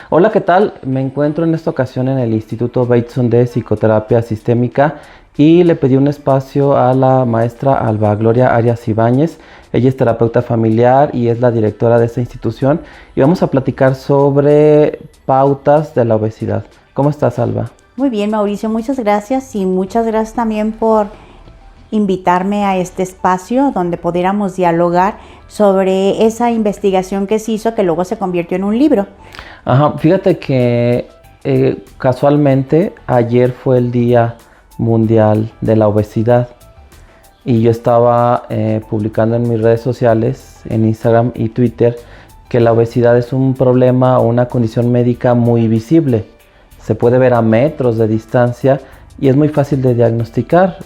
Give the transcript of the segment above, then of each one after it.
Hola, ¿qué tal? Me encuentro en esta ocasión en el Instituto Bateson de Psicoterapia Sistémica y le pedí un espacio a la maestra Alba Gloria Arias Ibáñez. Ella es terapeuta familiar y es la directora de esta institución y vamos a platicar sobre pautas de la obesidad. ¿Cómo estás, Alba? Muy bien, Mauricio, muchas gracias y muchas gracias también por invitarme a este espacio donde pudiéramos dialogar sobre esa investigación que se hizo que luego se convirtió en un libro. Ajá, fíjate que casualmente ayer fue el Día Mundial de la Obesidad y yo estaba publicando en mis redes sociales, en Instagram y Twitter, que la obesidad es un problema o una condición médica muy visible. Se puede ver a metros de distancia y es muy fácil de diagnosticar.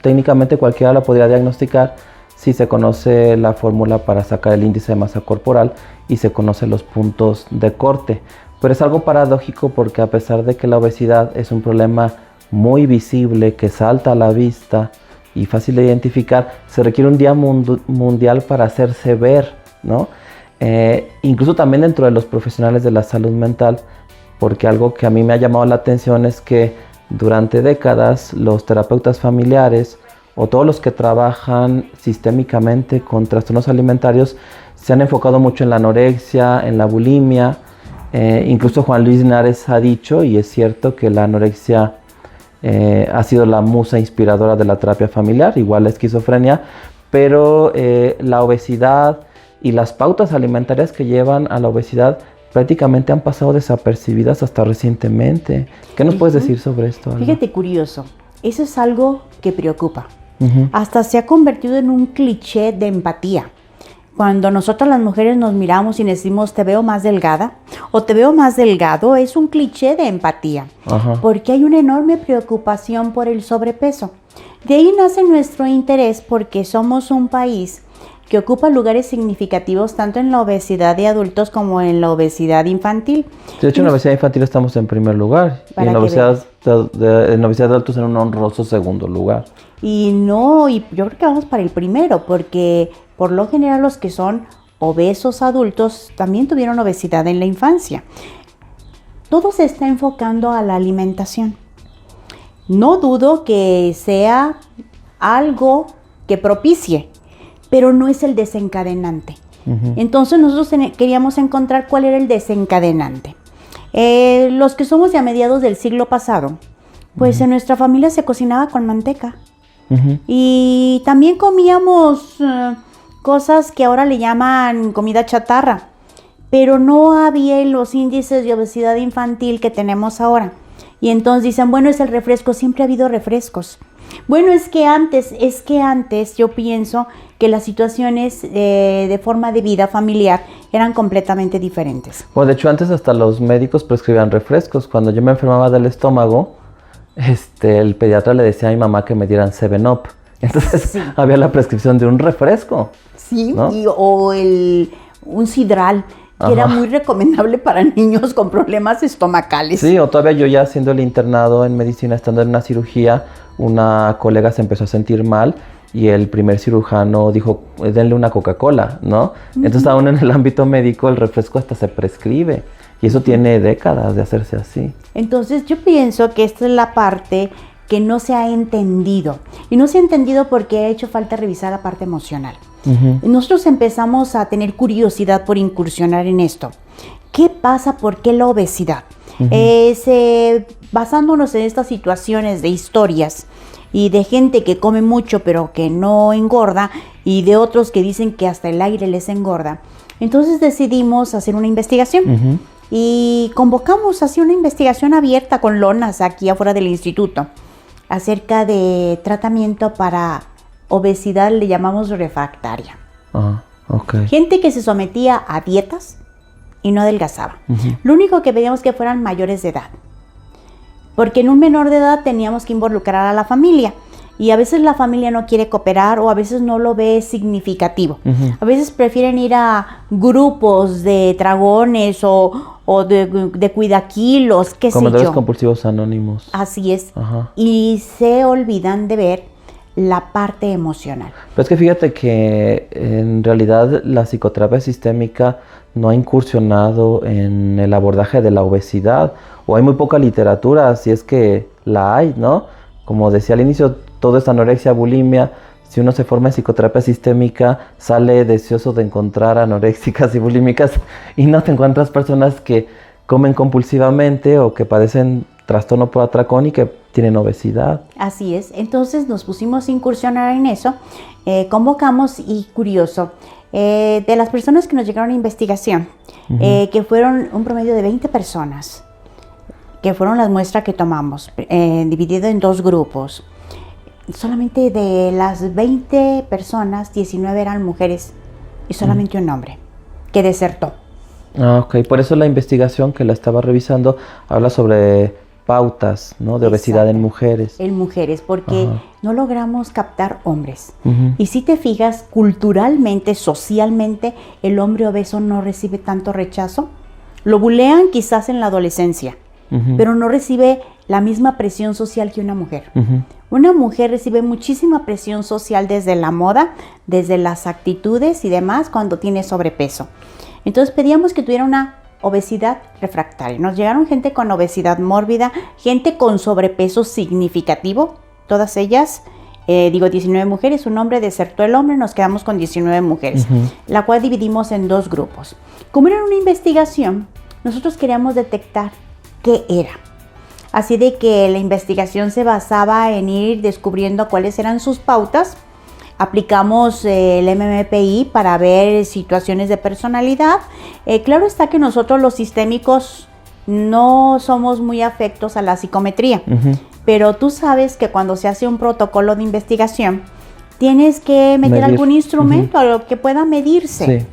Técnicamente cualquiera la podría diagnosticar si se conoce la fórmula para sacar el índice de masa corporal y se conocen los puntos de corte. Pero es algo paradójico porque a pesar de que la obesidad es un problema muy visible, que salta a la vista y fácil de identificar, se requiere un día mundial para hacerse ver, ¿no? Incluso también dentro de los profesionales de la salud mental, porque algo que a mí me ha llamado la atención es que durante décadas los terapeutas familiares o todos los que trabajan sistémicamente con trastornos alimentarios se han enfocado mucho en la anorexia, en la bulimia. Incluso Juan Luis Linares ha dicho, y es cierto, que la anorexia ha sido la musa inspiradora de la terapia familiar, igual la esquizofrenia, pero la obesidad y las pautas alimentarias que llevan a la obesidad prácticamente han pasado desapercibidas hasta recientemente. ¿Qué nos puedes decir sobre esto, Alba? Fíjate, curioso, eso es algo que preocupa. Hasta se ha convertido en un cliché de empatía. Cuando nosotras las mujeres nos miramos y nos decimos te veo más delgada o te veo más delgado, es un cliché de empatía. Porque hay una enorme preocupación por el sobrepeso. De ahí nace nuestro interés porque somos un país que ocupa lugares significativos tanto en la obesidad de adultos como en la obesidad infantil. De hecho, en la obesidad infantil estamos en primer lugar y en la obesidad de adultos en un honroso segundo lugar. Y yo creo que vamos para el primero, porque por lo general los que son obesos adultos también tuvieron obesidad en la infancia. Todo se está enfocando a la alimentación. No dudo que sea algo que propicie, pero no es el desencadenante. Entonces nosotros queríamos encontrar cuál era el desencadenante. Los que somos de a mediados del siglo pasado, pues en nuestra familia se cocinaba con manteca. Y también comíamos cosas que ahora le llaman comida chatarra, pero no había los índices de obesidad infantil que tenemos ahora. Y entonces dicen, bueno, es el refresco, siempre ha habido refrescos. Bueno, es que antes yo pienso que las situaciones de forma de vida familiar eran completamente diferentes. Bueno, de hecho antes hasta los médicos prescribían refrescos. Cuando yo me enfermaba del estómago, el pediatra le decía a mi mamá que me dieran 7-Up. Entonces sí, había la prescripción de un refresco. Sí, ¿no? O un sidral, que era muy recomendable para niños con problemas estomacales. Sí, o todavía yo ya haciendo el internado en medicina, estando en una cirugía, una colega se empezó a sentir mal y el primer cirujano dijo, denle una Coca-Cola, ¿no? Entonces aún en el ámbito médico el refresco hasta se prescribe y eso tiene décadas de hacerse así. Entonces yo pienso que esta es la parte que no se ha entendido y no se ha entendido porque ha hecho falta revisar la parte emocional. Nosotros empezamos a tener curiosidad por incursionar en esto. ¿Qué pasa? ¿Por qué la obesidad? Basándonos en estas situaciones de historias y de gente que come mucho pero que no engorda y de otros que dicen que hasta el aire les engorda, entonces decidimos hacer una investigación y convocamos así una investigación abierta con lonas aquí afuera del instituto acerca de tratamiento para obesidad, le llamamos refractaria. Gente que se sometía a dietas y no adelgazaba. Lo único que pedíamos que fueran mayores de edad, porque en un menor de edad teníamos que involucrar a la familia y a veces la familia no quiere cooperar o a veces no lo ve significativo. A veces prefieren ir a grupos de dragones o de cuidaquilos, qué sé yo. Comedores compulsivos anónimos. Así es. Y se olvidan de ver la parte emocional. Pero es que fíjate que en realidad la psicoterapia sistémica no ha incursionado en el abordaje de la obesidad, o hay muy poca literatura, si es que la hay, ¿no? Como decía al inicio, todo es anorexia, bulimia. Si uno se forma en psicoterapia sistémica, sale deseoso de encontrar anoréxicas y bulímicas y no te encuentras personas que comen compulsivamente o que padecen trastorno por atracón y que tienen obesidad. Así es, entonces nos pusimos a incursionar en eso, convocamos y curioso, de las personas que nos llegaron a investigación, que fueron un promedio de 20 personas, que fueron las muestras que tomamos, dividido en 2 grupos. Solamente de las 20 personas, 19 eran mujeres y solamente un hombre que desertó. Ah, ok. Por eso la investigación que la estaba revisando habla sobre pautas, ¿no? De obesidad en mujeres. En mujeres, porque Ajá. no logramos captar hombres. Y si te fijas, culturalmente, socialmente, el hombre obeso no recibe tanto rechazo. Lo bulean quizás en la adolescencia, pero no recibe la misma presión social que una mujer. Una mujer recibe muchísima presión social desde la moda, desde las actitudes y demás cuando tiene sobrepeso. Entonces pedíamos que tuviera una obesidad refractaria. Nos llegaron gente con obesidad mórbida, gente con sobrepeso significativo, todas ellas, 19 mujeres, un hombre, desertó el hombre, nos quedamos con 19 mujeres, la cual dividimos en 2 grupos. Como era una investigación, nosotros queríamos detectar qué era. Así de que la investigación se basaba en ir descubriendo cuáles eran sus pautas. Aplicamos el MMPI para ver situaciones de personalidad. Claro está que nosotros los sistémicos no somos muy afectos a la psicometría, pero tú sabes que cuando se hace un protocolo de investigación, tienes que meter algún instrumento a lo que pueda medirse. Sí.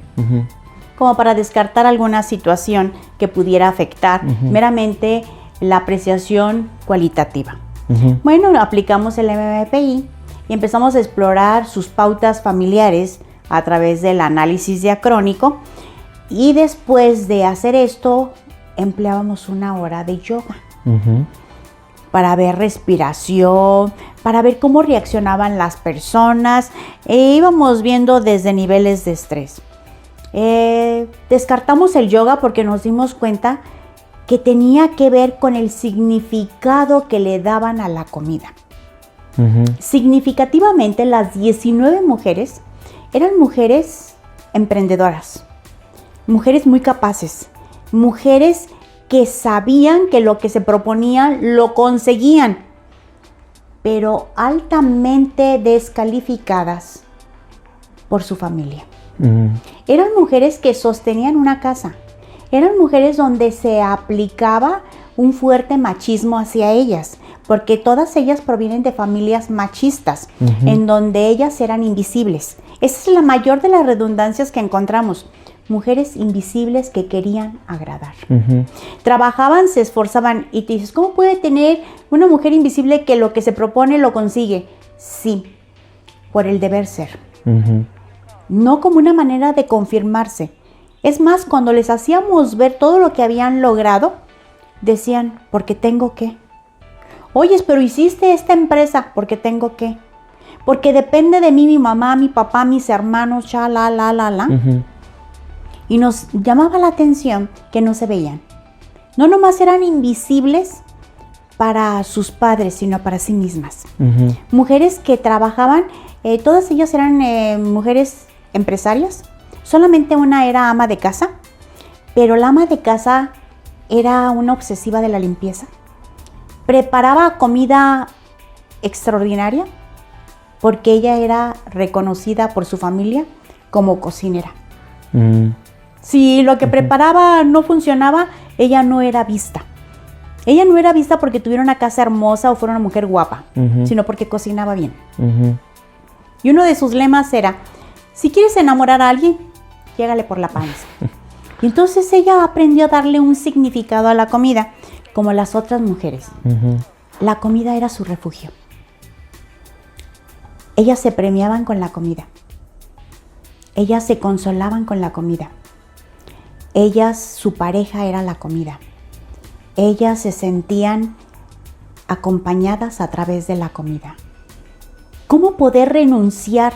Como para descartar alguna situación que pudiera afectar meramente la apreciación cualitativa. Bueno, aplicamos el MMPI y empezamos a explorar sus pautas familiares a través del análisis diacrónico, y después de hacer esto empleábamos 1 hora de yoga para ver respiración, para ver cómo reaccionaban las personas, íbamos viendo desde niveles de estrés. Descartamos el yoga porque nos dimos cuenta que tenía que ver con el significado que le daban a la comida. Significativamente, las 19 mujeres eran mujeres emprendedoras, mujeres muy capaces, mujeres que sabían que lo que se proponían lo conseguían, pero altamente descalificadas por su familia. Eran mujeres que sostenían una casa. Eran mujeres donde se aplicaba un fuerte machismo hacia ellas, porque todas ellas provienen de familias machistas, en donde ellas eran invisibles. Esa es la mayor de las redundancias que encontramos. Mujeres invisibles que querían agradar. Trabajaban, se esforzaban, y te dices, ¿cómo puede tener una mujer invisible que lo que se propone lo consigue? Sí, por el deber ser. No como una manera de confirmarse. Es más, cuando les hacíamos ver todo lo que habían logrado, decían, porque tengo que. Oyes, pero hiciste esta empresa, porque tengo que. Porque depende de mí, mi mamá, mi papá, mis hermanos, Y nos llamaba la atención que no se veían. No nomás eran invisibles para sus padres, sino para sí mismas. Mujeres que trabajaban, todas ellas eran mujeres empresarias. Solamente una era ama de casa, pero la ama de casa era una obsesiva de la limpieza. Preparaba comida extraordinaria porque ella era reconocida por su familia como cocinera. Si lo que preparaba no funcionaba, ella no era vista. Ella no era vista porque tuviera una casa hermosa o fuera una mujer guapa, sino porque cocinaba bien. Y uno de sus lemas era, si quieres enamorar a alguien, llégale por la panza. Y entonces ella aprendió a darle un significado a la comida, como las otras mujeres. La comida era su refugio. Ellas se premiaban con la comida. Ellas se consolaban con la comida. Ellas, su pareja era la comida. Ellas se sentían acompañadas a través de la comida. ¿Cómo poder renunciar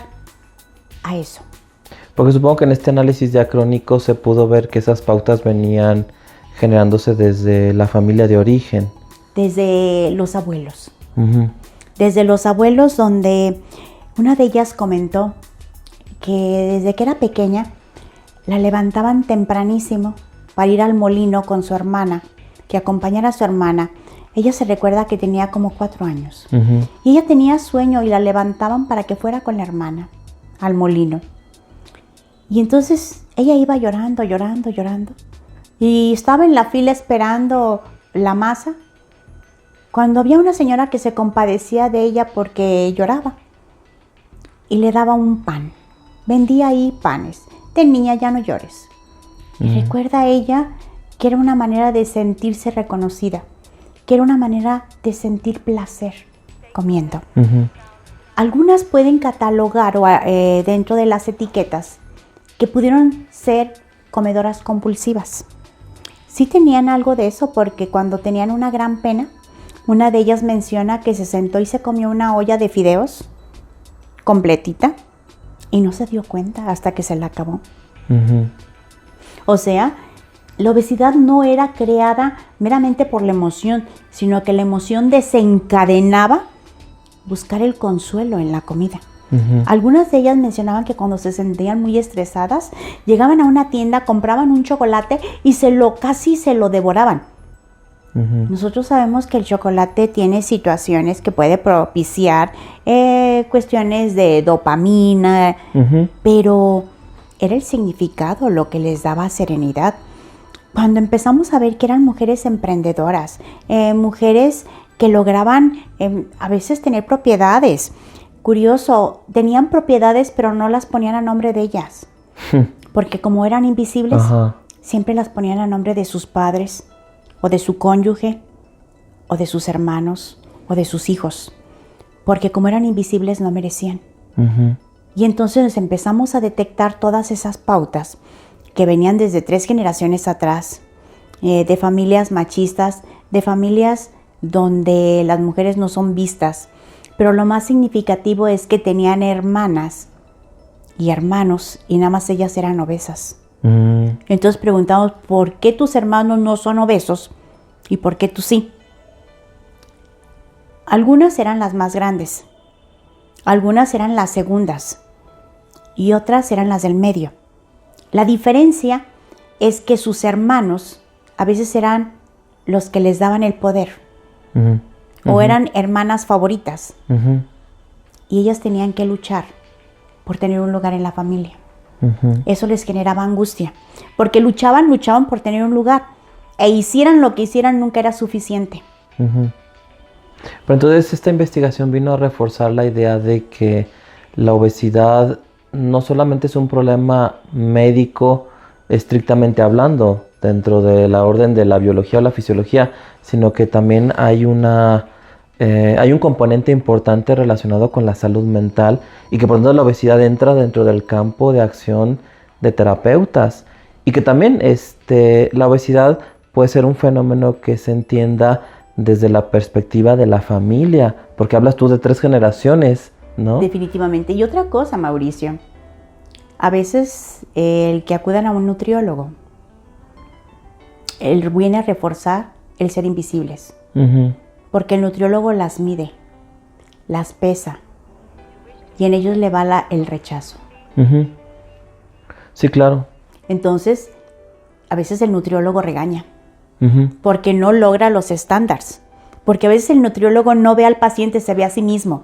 a eso? Porque supongo que en este análisis diacrónico se pudo ver que esas pautas venían generándose desde la familia de origen. Desde los abuelos. Uh-huh. Desde los abuelos, donde una de ellas comentó que desde que era pequeña la levantaban tempranísimo para ir al molino con su hermana, que acompañara a su hermana. Ella se recuerda que tenía como 4 años. Uh-huh. Y ella tenía sueño y la levantaban para que fuera con la hermana al molino. Y entonces ella iba llorando, llorando, llorando. Y estaba en la fila esperando la masa, cuando había una señora que se compadecía de ella porque lloraba. Y le daba un pan. Vendía ahí panes. Ten, niña, ya no llores. Y recuerda ella que era una manera de sentirse reconocida, que era una manera de sentir placer comiendo. Uh-huh. Algunas pueden catalogar dentro de las etiquetas que pudieron ser comedoras compulsivas. Sí tenían algo de eso, porque cuando tenían una gran pena, una de ellas menciona que se sentó y se comió una olla de fideos completita y no se dio cuenta hasta que se la acabó. Uh-huh. O sea, la obesidad no era creada meramente por la emoción, sino que la emoción desencadenaba buscar el consuelo en la comida. Uh-huh. Algunas de ellas mencionaban que cuando se sentían muy estresadas, llegaban a una tienda, compraban un chocolate y casi se lo devoraban. Uh-huh. Nosotros sabemos que el chocolate tiene situaciones que puede propiciar cuestiones de dopamina, Uh-huh. pero era el significado lo que les daba serenidad. Cuando empezamos a ver que eran mujeres emprendedoras, mujeres que lograban a veces tener propiedades. Curioso, tenían propiedades pero no las ponían a nombre de ellas, porque como eran invisibles, Ajá. siempre las ponían a nombre de sus padres, o de su cónyuge, o de sus hermanos, o de sus hijos, porque como eran invisibles no merecían. Uh-huh. Y entonces empezamos a detectar todas esas pautas que venían desde 3 generaciones atrás, de familias machistas, de familias donde las mujeres no son vistas. Pero lo más significativo es que tenían hermanas y hermanos y nada más ellas eran obesas. Uh-huh. Entonces preguntamos, ¿por qué tus hermanos no son obesos y por qué tú sí? Algunas eran las más grandes, algunas eran las segundas y otras eran las del medio. La diferencia es que sus hermanos a veces eran los que les daban el poder. Uh-huh. O Uh-huh. eran hermanas favoritas. Uh-huh. Y ellas tenían que luchar por tener un lugar en la familia. Uh-huh. Eso les generaba angustia. Porque luchaban por tener un lugar. E hicieran lo que hicieran, nunca era suficiente. Uh-huh. Pero entonces esta investigación vino a reforzar la idea de que la obesidad no solamente es un problema médico estrictamente hablando dentro de la orden de la biología o la fisiología, sino que también hay un componente importante relacionado con la salud mental y que por lo tanto la obesidad entra dentro del campo de acción de terapeutas y que también la obesidad puede ser un fenómeno que se entienda desde la perspectiva de la familia, porque hablas tú de 3 generaciones, ¿no? Definitivamente. Y otra cosa, Mauricio, a veces el que acudan a un nutriólogo, él viene a reforzar el ser invisibles, Uh-huh. porque el nutriólogo las mide, las pesa, y en ellos le va el rechazo. Uh-huh. Sí, claro. Entonces, a veces el nutriólogo regaña, Uh-huh. porque no logra los estándares, porque a veces el nutriólogo no ve al paciente, se ve a sí mismo,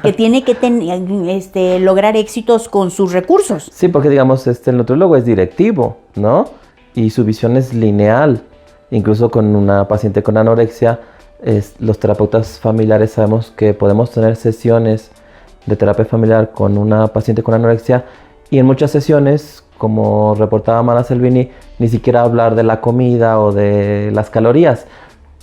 que tiene que lograr éxitos con sus recursos. Sí, porque digamos, el nutriólogo es directivo, ¿no? Y su visión es lineal. Incluso con una paciente con anorexia, los terapeutas familiares sabemos que podemos tener sesiones de terapia familiar con una paciente con anorexia y en muchas sesiones, como reportaba Mara Selvini, ni siquiera hablar de la comida o de las calorías.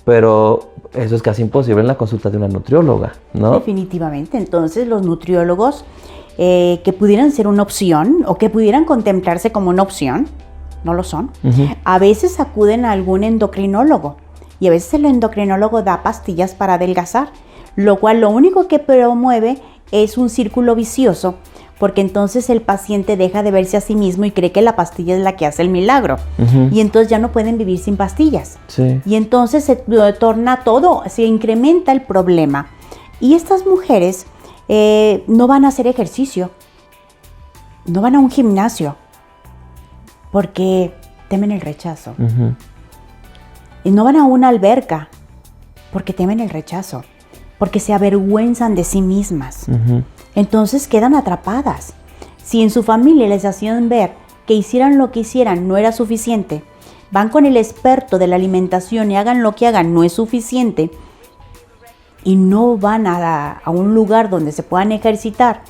Pero eso es casi imposible en la consulta de una nutrióloga, ¿no? Definitivamente. Entonces, los nutriólogos que pudieran ser una opción o que pudieran contemplarse como una opción, no lo son. Uh-huh. A veces acuden a algún endocrinólogo y a veces el endocrinólogo da pastillas para adelgazar, lo cual lo único que promueve es un círculo vicioso, porque entonces el paciente deja de verse a sí mismo y cree que la pastilla es la que hace el milagro. Y entonces ya no pueden vivir sin pastillas. Sí. Y entonces se torna todo, se incrementa el problema. Y estas mujeres no van a hacer ejercicio, no van a un gimnasio, porque temen el rechazo. Y no van a una alberca, porque temen el rechazo, porque se avergüenzan de sí mismas. Entonces quedan atrapadas. Si en su familia les hacían ver que hicieran lo que hicieran no era suficiente, van con el experto de la alimentación y hagan lo que hagan no es suficiente, y no van a un lugar donde se puedan ejercitar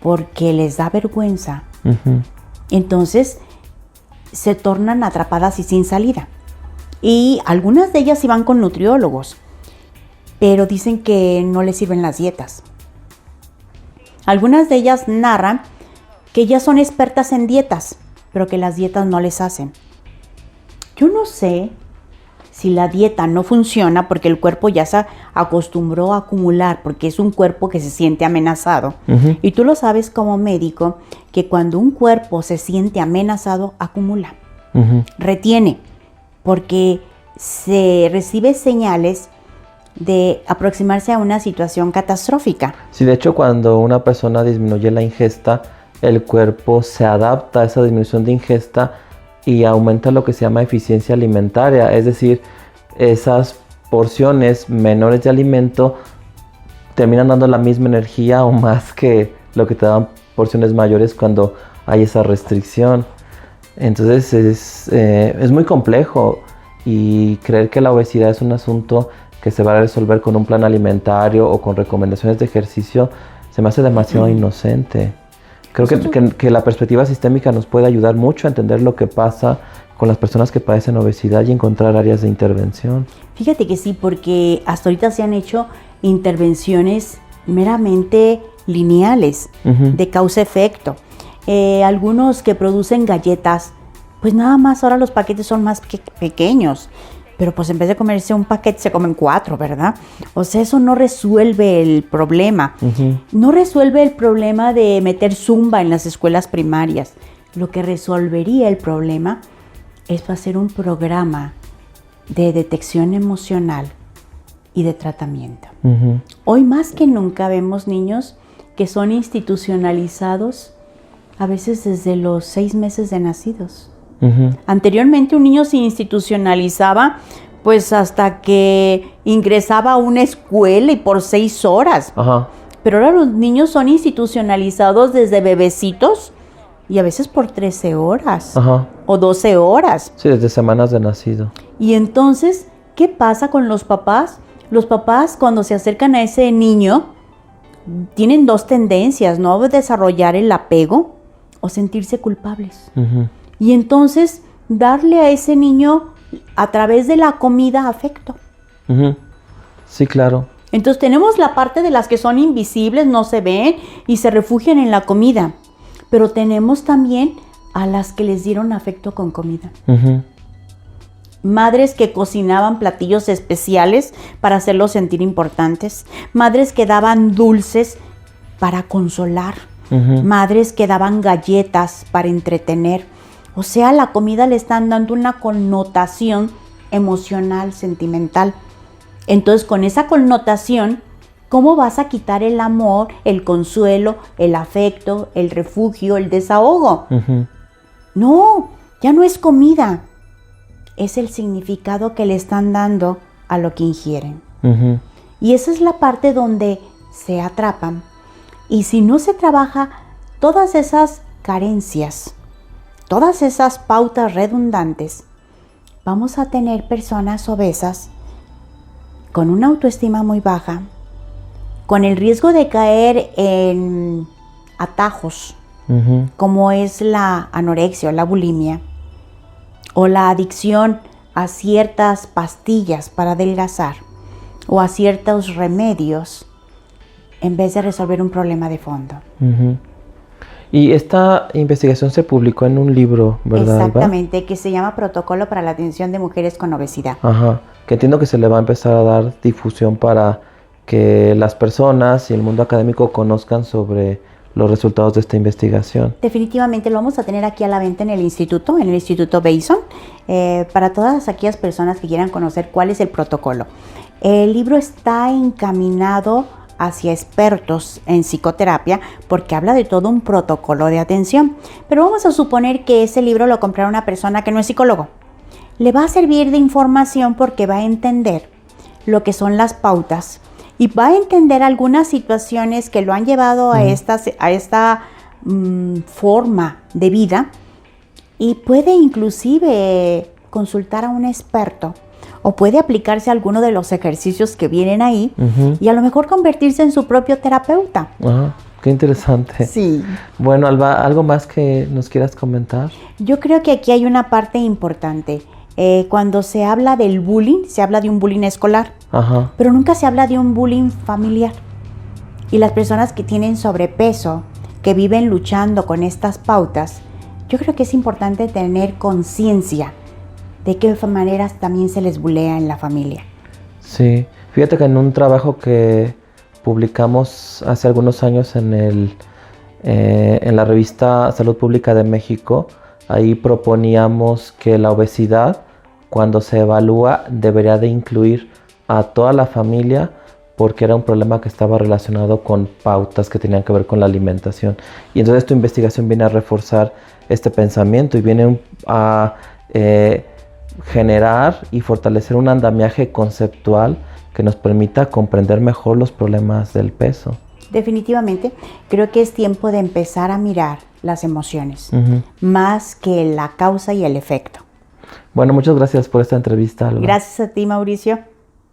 porque les da vergüenza, entonces se tornan atrapadas y sin salida. Y algunas de ellas sí van con nutriólogos, pero dicen que no les sirven las dietas. Algunas de ellas narran que ya son expertas en dietas, pero que las dietas no les hacen. Yo no sé si la dieta no funciona porque el cuerpo ya se acostumbró a acumular, porque es un cuerpo que se siente amenazado. Y tú lo sabes como médico, que cuando un cuerpo se siente amenazado, acumula, retiene, porque se recibe señales de aproximarse a una situación catastrófica. Sí, de hecho, cuando una persona disminuye la ingesta, el cuerpo se adapta a esa disminución de ingesta y aumenta lo que se llama eficiencia alimentaria, es decir, esas porciones menores de alimento terminan dando la misma energía o más que lo que te dan porciones mayores cuando hay esa restricción. Entonces es muy complejo, y creer que la obesidad es un asunto que se va a resolver con un plan alimentario o con recomendaciones de ejercicio se me hace demasiado inocente. Creo que la perspectiva sistémica nos puede ayudar mucho a entender lo que pasa con las personas que padecen obesidad y encontrar áreas de intervención. Fíjate que sí, porque hasta ahorita se han hecho intervenciones meramente lineales, de causa-efecto. Algunos que producen galletas, pues nada más ahora los paquetes son más pequeños, pero pues en vez de comerse un paquete se comen 4, ¿verdad? O sea, eso no resuelve el problema. No resuelve el problema de meter zumba en las escuelas primarias. Lo que resolvería el problema es hacer un programa de detección emocional y de tratamiento. Hoy más que nunca vemos niños que son institucionalizados a veces desde los 6 meses de nacidos. Anteriormente un niño se institucionalizaba pues hasta que ingresaba a una escuela y por 6 horas. Pero ahora los niños son institucionalizados desde bebecitos y a veces por 13 horas o 12 horas. Sí, desde semanas de nacido. Y entonces, ¿qué pasa con los papás? Los papás cuando se acercan a ese niño tienen 2 tendencias, ¿no? Desarrollar el apego o sentirse culpables. Y entonces darle a ese niño a través de la comida afecto. Sí, claro. Entonces tenemos la parte de las que son invisibles, no se ven y se refugian en la comida. Pero tenemos también a las que les dieron afecto con comida. Madres que cocinaban platillos especiales para hacerlos sentir importantes. Madres que daban dulces para consolar. Madres que daban galletas para entretener. O sea, a la comida le están dando una connotación emocional, sentimental. Entonces, con esa connotación, ¿cómo vas a quitar el amor, el consuelo, el afecto, el refugio, el desahogo? No, ya no es comida. Es el significado que le están dando a lo que ingieren. Y esa es la parte donde se atrapan. Y si no se trabaja todas esas carencias, todas esas pautas redundantes, vamos a tener personas obesas con una autoestima muy baja, con el riesgo de caer en atajos, como es la anorexia o la bulimia, o la adicción a ciertas pastillas para adelgazar, o a ciertos remedios, en vez de resolver un problema de fondo. Y esta investigación se publicó en un libro, ¿verdad? Exactamente, Alba? Que se llama Protocolo para la Atención de Mujeres con Obesidad. Que entiendo que se le va a empezar a dar difusión para que las personas y el mundo académico conozcan sobre los resultados de esta investigación. Definitivamente lo vamos a tener aquí a la venta en el Instituto Bason, para todas aquellas personas que quieran conocer cuál es el protocolo. El libro está encaminado hacia expertos en psicoterapia porque habla de todo un protocolo de atención. Pero vamos a suponer que ese libro lo comprara una persona que no es psicólogo. Le va a servir de información porque va a entender lo que son las pautas y va a entender algunas situaciones que lo han llevado a esta forma de vida, y puede inclusive consultar a un experto o puede aplicarse a alguno de los ejercicios que vienen ahí y a lo mejor convertirse en su propio terapeuta. Qué interesante. Sí. Bueno, Alba, ¿algo más que nos quieras comentar? Yo creo que aquí hay una parte importante. Cuando se habla del bullying, se habla de un bullying escolar, pero nunca se habla de un bullying familiar. Y las personas que tienen sobrepeso, que viven luchando con estas pautas, yo creo que es importante tener conciencia de qué maneras también se les bulea en la familia. Sí, fíjate que en un trabajo que publicamos hace algunos años en la revista Salud Pública de México, ahí proponíamos que la obesidad, cuando se evalúa, debería de incluir a toda la familia, porque era un problema que estaba relacionado con pautas que tenían que ver con la alimentación. Y entonces tu investigación viene a reforzar este pensamiento y viene a generar y fortalecer un andamiaje conceptual que nos permita comprender mejor los problemas del peso. Definitivamente, creo que es tiempo de empezar a mirar las emociones, más que la causa y el efecto. Bueno, muchas gracias por esta entrevista, Alba. Gracias a ti, Mauricio.